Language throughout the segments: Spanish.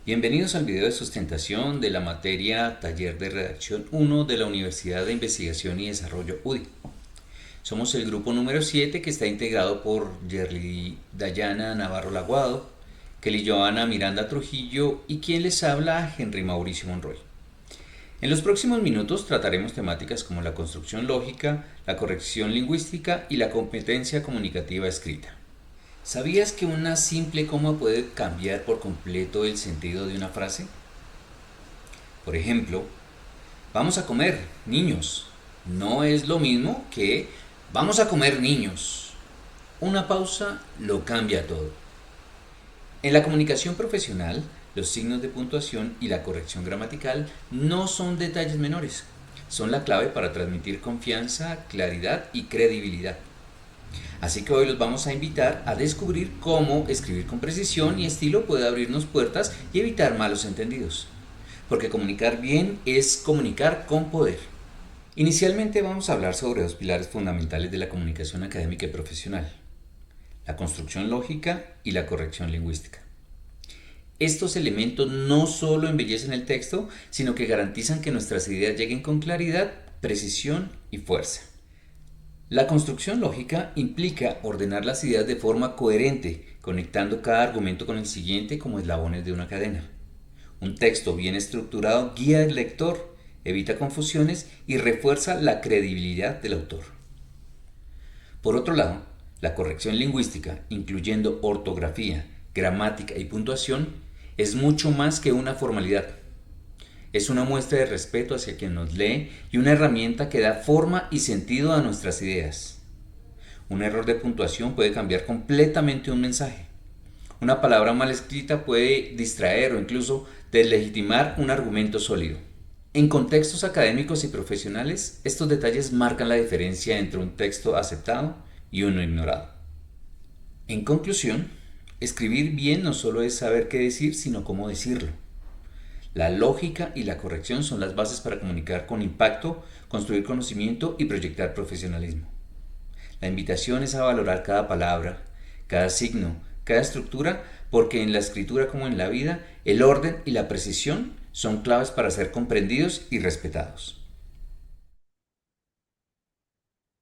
Bienvenidos al video de sustentación de la materia Taller de Redacción 1 de la Universidad de Investigación y Desarrollo UDI. Somos el grupo número 7 que está integrado por Yerly Dayana Navarro Laguado, Kelly Joana Miranda Trujillo y quien les habla, Henry Mauricio Monroy. En los próximos minutos trataremos temáticas como la construcción lógica, la corrección lingüística y la competencia comunicativa escrita. ¿Sabías que una simple coma puede cambiar por completo el sentido de una frase? Por ejemplo, vamos a comer, niños. No es lo mismo que vamos a comer, niños. Una pausa lo cambia todo. En la comunicación profesional, los signos de puntuación y la corrección gramatical no son detalles menores. Son la clave para transmitir confianza, claridad y credibilidad. Así que hoy los vamos a invitar a descubrir cómo escribir con precisión y estilo puede abrirnos puertas y evitar malos entendidos. Porque comunicar bien es comunicar con poder. Inicialmente vamos a hablar sobre dos pilares fundamentales de la comunicación académica y profesional: la construcción lógica y la corrección lingüística. Estos elementos no solo embellecen el texto, sino que garantizan que nuestras ideas lleguen con claridad, precisión y fuerza. La construcción lógica implica ordenar las ideas de forma coherente, conectando cada argumento con el siguiente como eslabones de una cadena. Un texto bien estructurado guía al lector, evita confusiones y refuerza la credibilidad del autor. Por otro lado, la corrección lingüística, incluyendo ortografía, gramática y puntuación, es mucho más que una formalidad. Es una muestra de respeto hacia quien nos lee y una herramienta que da forma y sentido a nuestras ideas. Un error de puntuación puede cambiar completamente un mensaje. Una palabra mal escrita puede distraer o incluso deslegitimar un argumento sólido. En contextos académicos y profesionales, estos detalles marcan la diferencia entre un texto aceptado y uno ignorado. En conclusión, escribir bien no solo es saber qué decir, sino cómo decirlo. La lógica y la corrección son las bases para comunicar con impacto, construir conocimiento y proyectar profesionalismo. La invitación es a valorar cada palabra, cada signo, cada estructura, porque en la escritura como en la vida, el orden y la precisión son claves para ser comprendidos y respetados.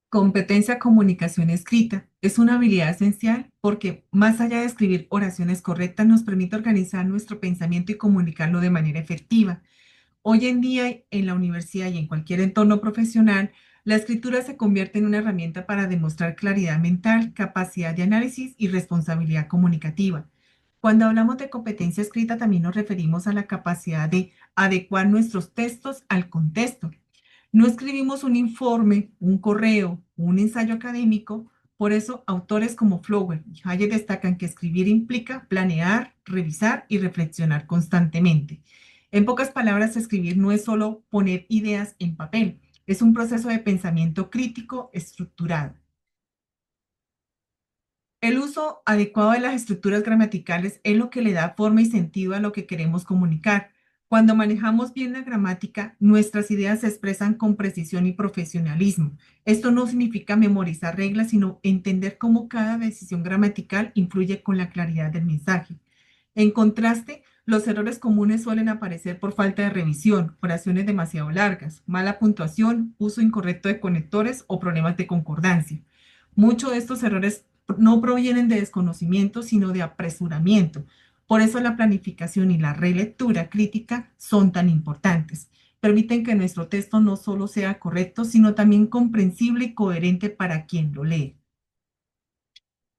Competencia comunicación escrita es una habilidad esencial porque más allá de escribir oraciones correctas nos permite organizar nuestro pensamiento y comunicarlo de manera efectiva. Hoy en día en la universidad y en cualquier entorno profesional, la escritura se convierte en una herramienta para demostrar claridad mental, capacidad de análisis y responsabilidad comunicativa. Cuando hablamos de competencia escrita también nos referimos a la capacidad de adecuar nuestros textos al contexto. No escribimos un informe, un correo, un ensayo académico. Por eso, autores como Flower y Hayek destacan que escribir implica planear, revisar y reflexionar constantemente. En pocas palabras, escribir no es solo poner ideas en papel, es un proceso de pensamiento crítico estructurado. El uso adecuado de las estructuras gramaticales es lo que le da forma y sentido a lo que queremos comunicar. Cuando manejamos bien la gramática, nuestras ideas se expresan con precisión y profesionalismo. Esto no significa memorizar reglas, sino entender cómo cada decisión gramatical influye con la claridad del mensaje. En contraste, los errores comunes suelen aparecer por falta de revisión, oraciones demasiado largas, mala puntuación, uso incorrecto de conectores o problemas de concordancia. Muchos de estos errores no provienen de desconocimiento, sino de apresuramiento. Por eso la planificación y la relectura crítica son tan importantes. Permiten que nuestro texto no solo sea correcto, sino también comprensible y coherente para quien lo lee.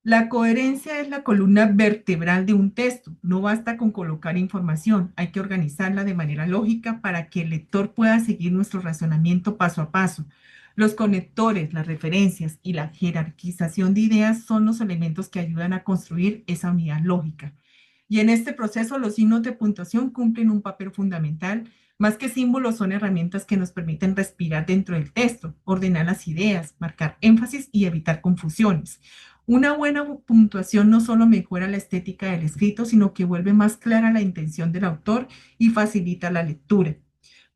La coherencia es la columna vertebral de un texto. No basta con colocar información, hay que organizarla de manera lógica para que el lector pueda seguir nuestro razonamiento paso a paso. Los conectores, las referencias y la jerarquización de ideas son los elementos que ayudan a construir esa unidad lógica. Y en este proceso los signos de puntuación cumplen un papel fundamental. Más que símbolos, son herramientas que nos permiten respirar dentro del texto, ordenar las ideas, marcar énfasis y evitar confusiones. Una buena puntuación no solo mejora la estética del escrito, sino que vuelve más clara la intención del autor y facilita la lectura.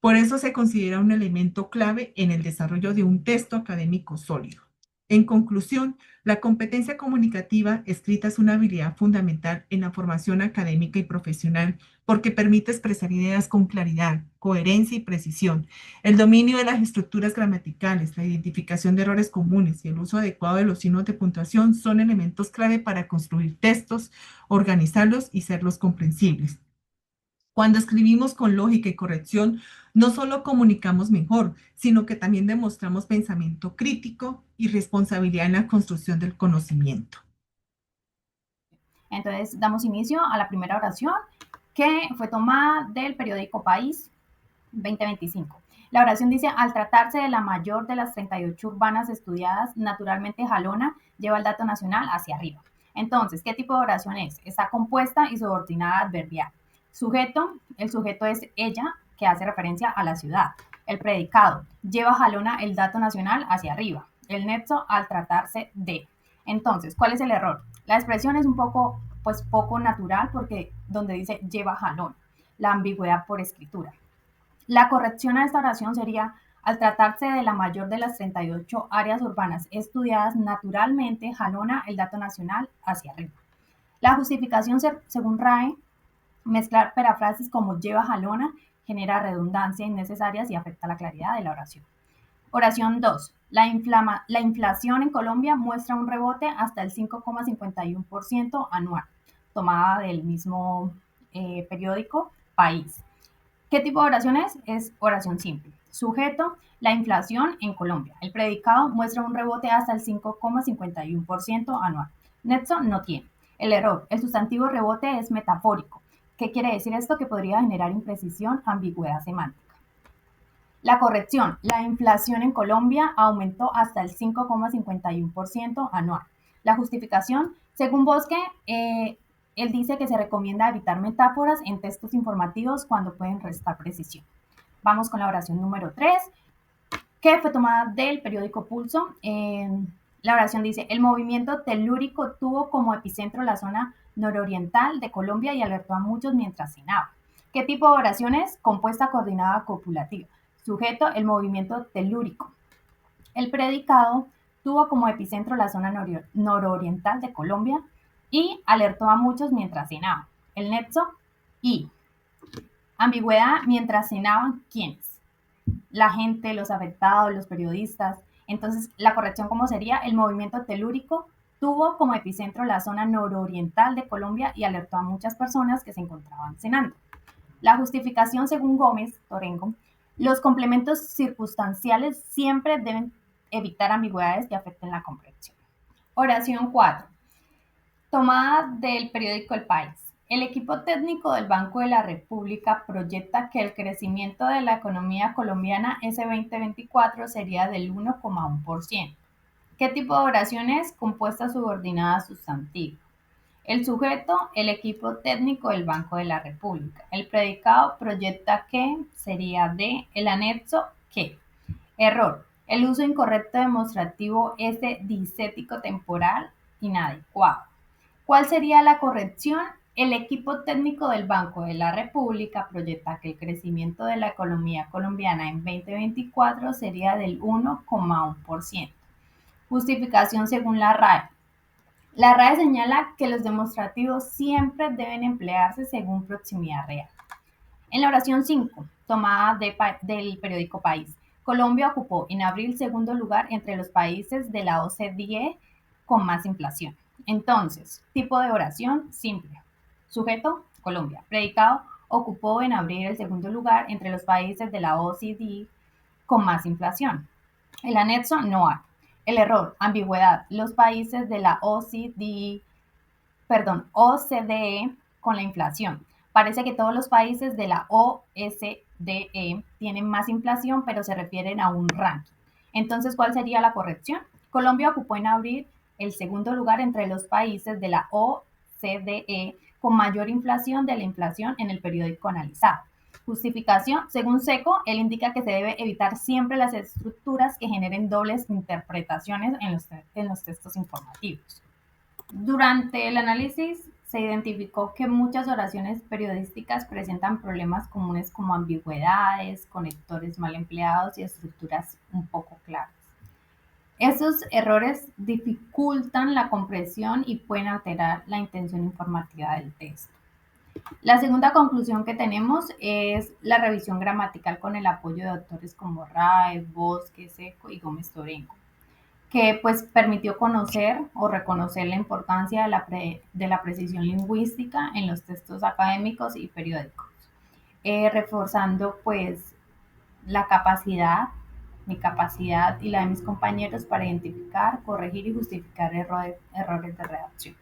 Por eso se considera un elemento clave en el desarrollo de un texto académico sólido. En conclusión, la competencia comunicativa escrita es una habilidad fundamental en la formación académica y profesional porque permite expresar ideas con claridad, coherencia y precisión. El dominio de las estructuras gramaticales, la identificación de errores comunes y el uso adecuado de los signos de puntuación son elementos clave para construir textos, organizarlos y serlos comprensibles. Cuando escribimos con lógica y corrección, no solo comunicamos mejor, sino que también demostramos pensamiento crítico y responsabilidad en la construcción del conocimiento. Entonces, damos inicio a la primera oración que fue tomada del periódico País 2025. La oración dice, al tratarse de la mayor de las 38 urbanas estudiadas, naturalmente Jalona lleva el dato nacional hacia arriba. Entonces, ¿qué tipo de oración es? Está compuesta y subordinada adverbial. Sujeto, el sujeto es ella, que hace referencia a la ciudad. El predicado, lleva Jalona el dato nacional hacia arriba. El nexo, al tratarse de. Entonces, ¿cuál es el error? La expresión es un poco, pues poco natural porque donde dice lleva Jalona, la ambigüedad por escritura. La corrección a esta oración sería, al tratarse de la mayor de las 38 áreas urbanas estudiadas, naturalmente jalona el dato nacional hacia arriba. La justificación, según RAE, mezclar perafrases como lleva jalona genera redundancia innecesarias y afecta la claridad de la oración. Oración 2. La inflación en Colombia muestra un rebote hasta el 5,51% anual, tomada del mismo periódico País. ¿Qué tipo de oración es? Es oración simple. Sujeto, la inflación en Colombia. El predicado muestra un rebote hasta el 5,51% anual. Nexo no tiene. El error, el sustantivo rebote es metafórico. ¿Qué quiere decir esto? Que podría generar imprecisión, ambigüedad semántica. La corrección, la inflación en Colombia aumentó hasta el 5,51% anual. La justificación, según Bosque, él dice que se recomienda evitar metáforas en textos informativos cuando pueden restar precisión. Vamos con la oración número 3, que fue tomada del periódico Pulso. La oración dice, el movimiento telúrico tuvo como epicentro la zona nororiental de Colombia y alertó a muchos mientras cenaba. ¿Qué tipo de oración es? Compuesta, coordinada, copulativa. Sujeto, el movimiento telúrico. El predicado tuvo como epicentro la zona nororiental de Colombia y alertó a muchos mientras cenaba. El nexo, y. Ambigüedad, mientras cenaban, ¿quiénes? La gente, los afectados, los periodistas. Entonces, la corrección, ¿cómo sería? El movimiento telúrico tuvo como epicentro la zona nororiental de Colombia y alertó a muchas personas que se encontraban cenando. La justificación, según Gómez Torengo, los complementos circunstanciales siempre deben evitar ambigüedades que afecten la comprensión. Oración 4. Tomada del periódico El País. El equipo técnico del Banco de la República proyecta que el crecimiento de la economía colombiana ese 2024 sería del 1,1%. ¿Qué tipo de oración es? Compuesta, subordinada, sustantivo. El sujeto, el equipo técnico del Banco de la República. El predicado proyecta que sería de, el anexo que. Error. El uso incorrecto demostrativo es de disético temporal inadecuado. ¿Cuál sería la corrección? El equipo técnico del Banco de la República proyecta que el crecimiento de la economía colombiana en 2024 sería del 1,1%. Justificación según la RAE. La RAE señala que los demostrativos siempre deben emplearse según proximidad real. En la oración 5, tomada del periódico País, Colombia ocupó en abril segundo lugar entre los países de la OCDE con más inflación. Entonces, tipo de oración simple. Sujeto, Colombia. Predicado, ocupó en abril el segundo lugar entre los países de la OCDE con más inflación. El anexo no hay. El error, ambigüedad. Los países de la OCDE con la inflación. Parece que todos los países de la OSDE tienen más inflación, pero se refieren a un ranking. Entonces, ¿cuál sería la corrección? Colombia ocupó en abril el segundo lugar entre los países de la OCDE con mayor inflación de la inflación en el periódico analizado. Justificación, según Seco, él indica que se debe evitar siempre las estructuras que generen dobles interpretaciones en los textos informativos. Durante el análisis se identificó que muchas oraciones periodísticas presentan problemas comunes como ambigüedades, conectores mal empleados y estructuras un poco claras. Esos errores dificultan la comprensión y pueden alterar la intención informativa del texto. La segunda conclusión que tenemos es la revisión gramatical con el apoyo de autores como Rae, Bosque, Seco y Gómez Torengo, que pues permitió conocer o reconocer la importancia de la precisión lingüística en los textos académicos y periódicos, reforzando pues la capacidad, mi capacidad y la de mis compañeros para identificar, corregir y justificar errores de redacción.